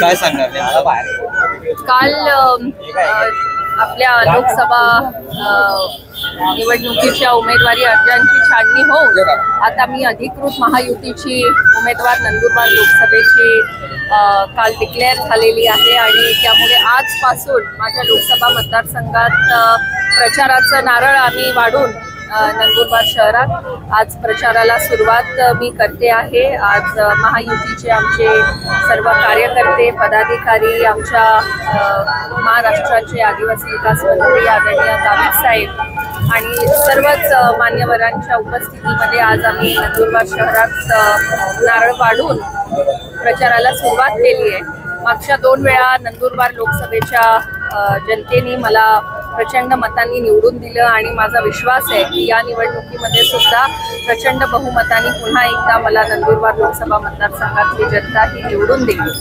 काय सांगणार काल आपल्या लोकसभा निवडणुकीच्या उमेदवारी अर्जांची छाननी होऊन आता मी अधिकृत महायुतीची उमेदवार नंदुरबार लोकसभेची काल डिक्लेअर झालेली आहे आणि त्यामुळे आजपासून माझ्या लोकसभा मतदारसंघात प्रचाराचं नारळ आम्ही वाढून नंदुरबार शहरात आज प्रचाराला सुरुवात मी करते आहे। आज महायुतीचे आमचे सर्व कार्यकर्ते पदाधिकारी, आमच्या महाराष्ट्राचे आदिवासी विकास मंत्री आदरणीय गावित साहेब आणि सर्वच मान्यवरांच्या उपस्थितीमध्ये आज आम्ही नंदुरबार शहरात नारळ वाढून प्रचाराला सुरुवात केली आहे। मागच्या 2 वेळा नंदुरबार लोकसभेच्या जनतेने मला प्रचंड मतांनी निवडून दिलं आणि माझा विश्वास आहे की या निवडणुकीमध्ये सुद्धा प्रचंड बहुमतांनी पुन्हा एकदा मला नंदुरबार लोकसभा मतदारसंघातली जनता ही निवडून देईल।